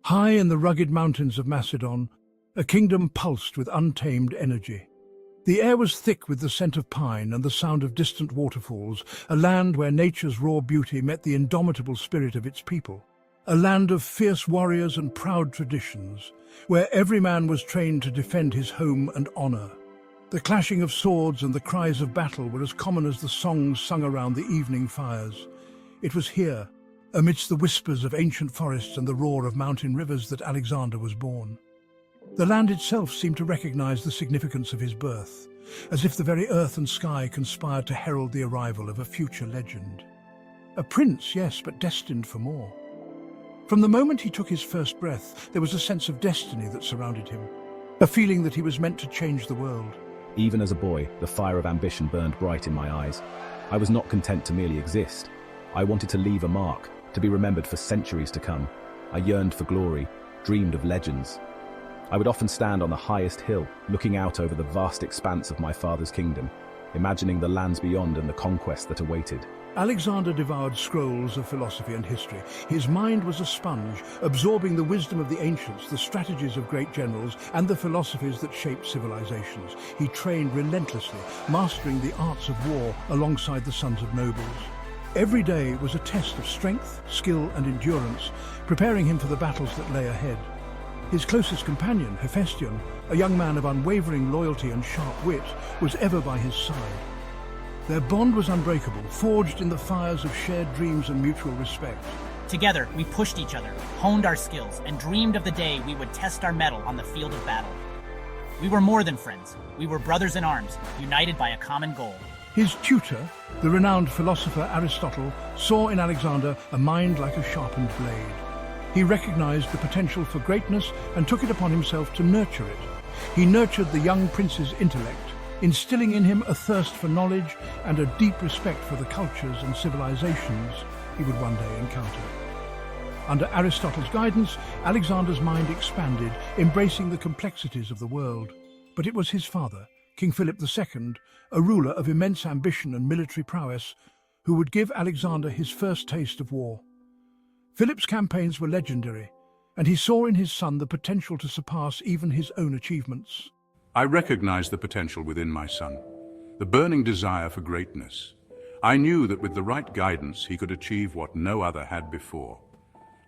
High in the rugged mountains of Macedon, a kingdom pulsed with untamed energy. The air was thick with the scent of pine and the sound of distant waterfalls, a land where nature's raw beauty met the indomitable spirit of its people. A land of fierce warriors and proud traditions, where every man was trained to defend his home and honor. The clashing of swords and the cries of battle were as common as the songs sung around the evening fires. It was here, amidst the whispers of ancient forests and the roar of mountain rivers, that Alexander was born. The land itself seemed to recognize the significance of his birth, as if the very earth and sky conspired to herald the arrival of a future legend. A prince, yes, but destined for more. From the moment he took his first breath, there was a sense of destiny that surrounded him, a feeling that he was meant to change the world. Even as a boy, the fire of ambition burned bright in my eyes. I was not content to merely exist. I wanted to leave a mark, to be remembered for centuries to come. I yearned for glory, dreamed of legends. I would often stand on the highest hill, looking out over the vast expanse of my father's kingdom, imagining the lands beyond and the conquest that awaited. Alexander devoured scrolls of philosophy and history. His mind was a sponge, absorbing the wisdom of the ancients, the strategies of great generals, and the philosophies that shaped civilizations. He trained relentlessly, mastering the arts of war alongside the sons of nobles. Every day was a test of strength, skill, and endurance, preparing him for the battles that lay ahead. His closest companion, Hephaestion, a young man of unwavering loyalty and sharp wit, was ever by his side. Their bond was unbreakable, forged in the fires of shared dreams and mutual respect. Together, we pushed each other, honed our skills, and dreamed of the day we would test our mettle on the field of battle. We were more than friends. We were brothers in arms, united by a common goal. His tutor, the renowned philosopher Aristotle, saw in Alexander a mind like a sharpened blade. He recognized the potential for greatness and took it upon himself to nurture it. He nurtured the young prince's intellect, instilling in him a thirst for knowledge and a deep respect for the cultures and civilizations he would one day encounter. Under Aristotle's guidance, Alexander's mind expanded, embracing the complexities of the world. But it was his father, King Philip II, a ruler of immense ambition and military prowess, who would give Alexander his first taste of war. Philip's campaigns were legendary, and he saw in his son the potential to surpass even his own achievements. I recognized the potential within my son, the burning desire for greatness. I knew that with the right guidance he could achieve what no other had before.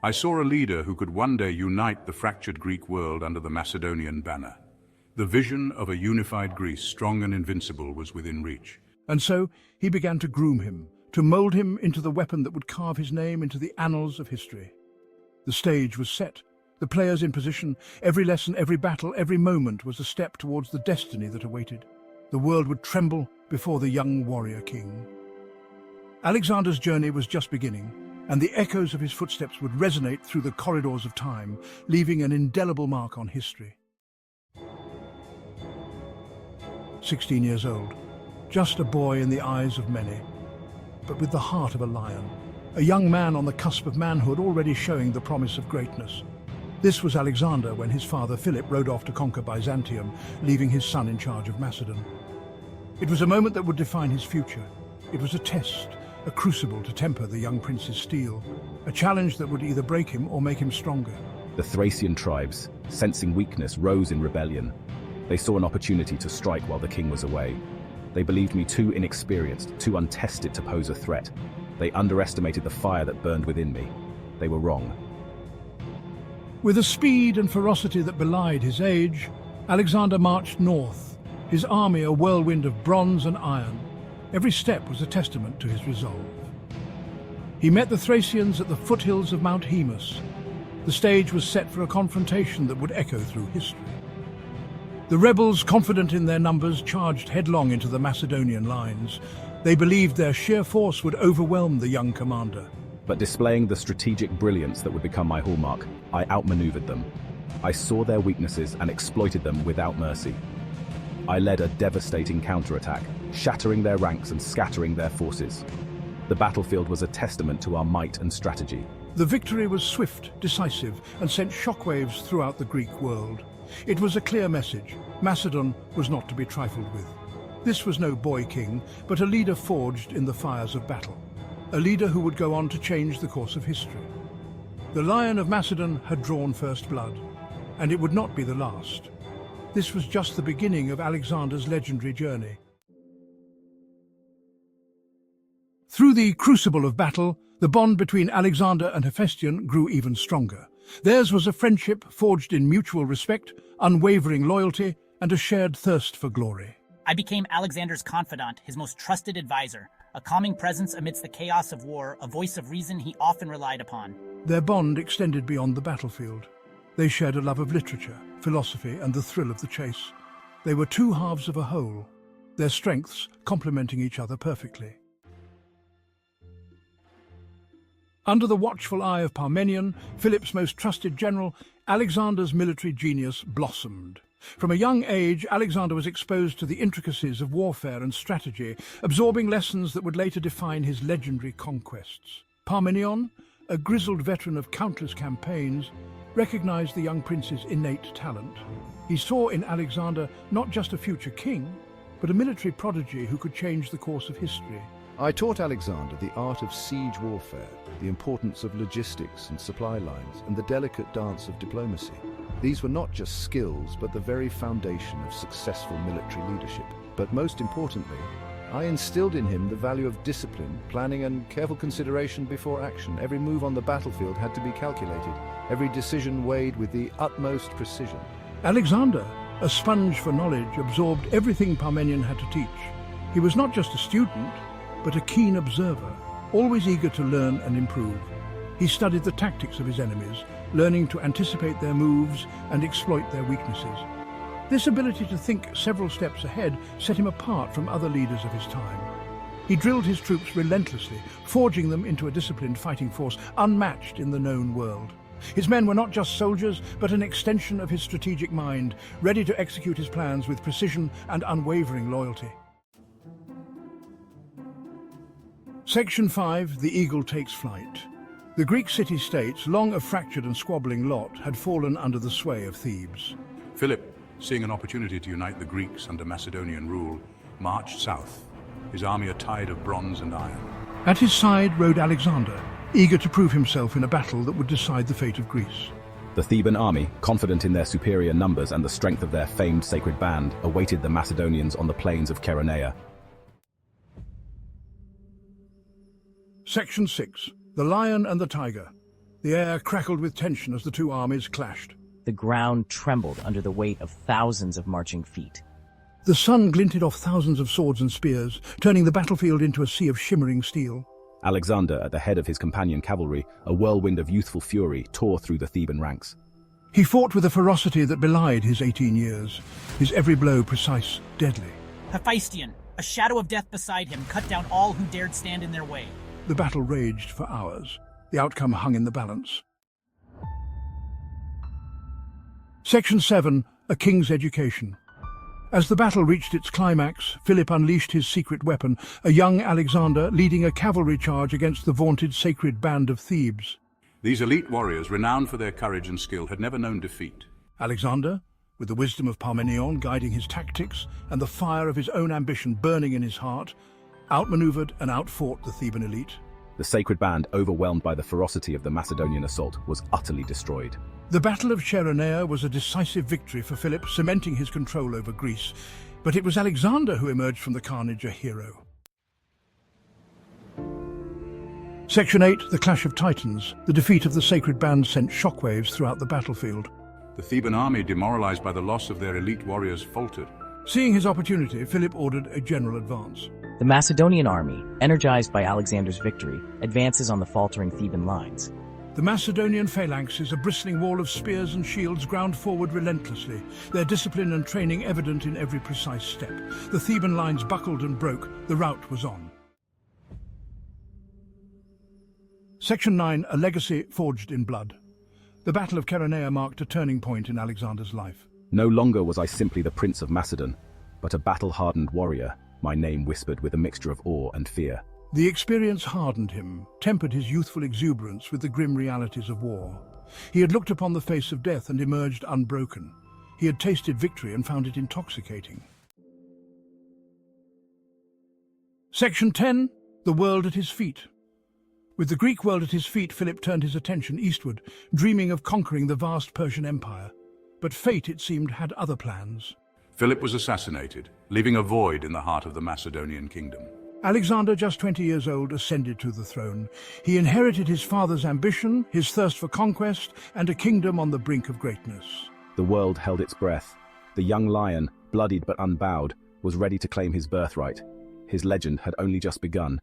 I saw a leader who could one day unite the fractured Greek world under the Macedonian banner. The vision of a unified Greece, strong and invincible, was within reach. And so he began to groom him, to mold him into the weapon that would carve his name into the annals of history. The stage was set, the players in position. Every lesson, every battle, every moment was a step towards the destiny that awaited. The world would tremble before the young warrior king. Alexander's journey was just beginning, and the echoes of his footsteps would resonate through the corridors of time, leaving an indelible mark on history. 16 years old, just a boy in the eyes of many, but with the heart of a lion. A young man on the cusp of manhood, already showing the promise of greatness. This was Alexander when his father Philip rode off to conquer Byzantium, leaving his son in charge of Macedon. It was a moment that would define his future. It was a test, a crucible to temper the young prince's steel, a challenge that would either break him or make him stronger. The Thracian tribes, sensing weakness, rose in rebellion. They saw an opportunity to strike while the king was away. They believed me too inexperienced, too untested to pose a threat. They underestimated the fire that burned within me. They were wrong. With a speed and ferocity that belied his age, Alexander marched north, his army a whirlwind of bronze and iron. Every step was a testament to his resolve. He met the Thracians at the foothills of Mount Haemus. The stage was set for a confrontation that would echo through history. The rebels, confident in their numbers, charged headlong into the Macedonian lines. They believed their sheer force would overwhelm the young commander. But displaying the strategic brilliance that would become my hallmark, I outmaneuvered them. I saw their weaknesses and exploited them without mercy. I led a devastating counterattack, shattering their ranks and scattering their forces. The battlefield was a testament to our might and strategy. The victory was swift, decisive, and sent shockwaves throughout the Greek world. It was a clear message. Macedon was not to be trifled with. This was no boy king, but a leader forged in the fires of battle. A leader who would go on to change the course of history. The Lion of Macedon had drawn first blood, and it would not be the last. This was just the beginning of Alexander's legendary journey. Through the crucible of battle, the bond between Alexander and Hephaestion grew even stronger. Theirs was a friendship forged in mutual respect, unwavering loyalty, and a shared thirst for glory. I became Alexander's confidant, his most trusted advisor, a calming presence amidst the chaos of war, a voice of reason he often relied upon. Their bond extended beyond the battlefield. They shared a love of literature, philosophy, and the thrill of the chase. They were two halves of a whole, their strengths complementing each other perfectly. Under the watchful eye of Parmenion, Philip's most trusted general, Alexander's military genius blossomed. From a young age, Alexander was exposed to the intricacies of warfare and strategy, absorbing lessons that would later define his legendary conquests. Parmenion, a grizzled veteran of countless campaigns, recognized the young prince's innate talent. He saw in Alexander not just a future king, but a military prodigy who could change the course of history. I taught Alexander the art of siege warfare, the importance of logistics and supply lines, and the delicate dance of diplomacy. These were not just skills, but the very foundation of successful military leadership. But most importantly, I instilled in him the value of discipline, planning, and careful consideration before action. Every move on the battlefield had to be calculated, every decision weighed with the utmost precision. Alexander, a sponge for knowledge, absorbed everything Parmenion had to teach. He was not just a student, but a keen observer, always eager to learn and improve. He studied the tactics of his enemies, learning to anticipate their moves and exploit their weaknesses. This ability to think several steps ahead set him apart from other leaders of his time. He drilled his troops relentlessly, forging them into a disciplined fighting force unmatched in the known world. His men were not just soldiers, but an extension of his strategic mind, ready to execute his plans with precision and unwavering loyalty. Section 5. The Eagle Takes Flight. The Greek city-states, long a fractured and squabbling lot, had fallen under the sway of Thebes. Philip, seeing an opportunity to unite the Greeks under Macedonian rule, marched south, his army a tide of bronze and iron. At his side rode Alexander, eager to prove himself in a battle that would decide the fate of Greece. The Theban army, confident in their superior numbers and the strength of their famed sacred band, awaited the Macedonians on the plains of Chaeronea. Section 6. The Lion and the Tiger. The air crackled with tension as the two armies clashed. The ground trembled under the weight of thousands of marching feet. The sun glinted off thousands of swords and spears, turning the battlefield into a sea of shimmering steel. Alexander, at the head of his companion cavalry, a whirlwind of youthful fury, tore through the Theban ranks. He fought with a ferocity that belied his 18 years, his every blow precise, deadly. Hephaestion, a shadow of death beside him, cut down all who dared stand in their way. The battle raged for hours. The outcome hung in the balance. Section 7. A King's Education. As the battle reached its climax, Philip unleashed his secret weapon, a young Alexander leading a cavalry charge against the vaunted sacred band of Thebes. These elite warriors, renowned for their courage and skill, had never known defeat. Alexander, with the wisdom of Parmenion guiding his tactics and the fire of his own ambition burning in his heart, outmaneuvered and outfought the Theban elite. The sacred band, overwhelmed by the ferocity of the Macedonian assault, was utterly destroyed. The Battle of Chaeronea was a decisive victory for Philip, cementing his control over Greece. But it was Alexander who emerged from the carnage a hero. Section 8. The Clash of Titans. The defeat of the sacred band sent shockwaves throughout the battlefield. The Theban army, demoralized by the loss of their elite warriors, faltered. Seeing his opportunity, Philip ordered a general advance. The Macedonian army, energized by Alexander's victory, advances on the faltering Theban lines. The Macedonian phalanxes, a bristling wall of spears and shields, ground forward relentlessly, their discipline and training evident in every precise step. The Theban lines buckled and broke. The rout was on. Section 9. A Legacy Forged in Blood. The Battle of Chaeronea marked a turning point in Alexander's life. No longer was I simply the Prince of Macedon, but a battle-hardened warrior, my name whispered with a mixture of awe and fear. The experience hardened him, tempered his youthful exuberance with the grim realities of war. He had looked upon the face of death and emerged unbroken. He had tasted victory and found it intoxicating. Section 10. The World at His Feet. With the Greek world at his feet, Philip turned his attention eastward, dreaming of conquering the vast Persian Empire. But fate, it seemed, had other plans. Philip was assassinated, leaving a void in the heart of the Macedonian kingdom. Alexander, just 20 years old, ascended to the throne. He inherited his father's ambition, his thirst for conquest, and a kingdom on the brink of greatness. The world held its breath. The young lion, bloodied but unbowed, was ready to claim his birthright. His legend had only just begun,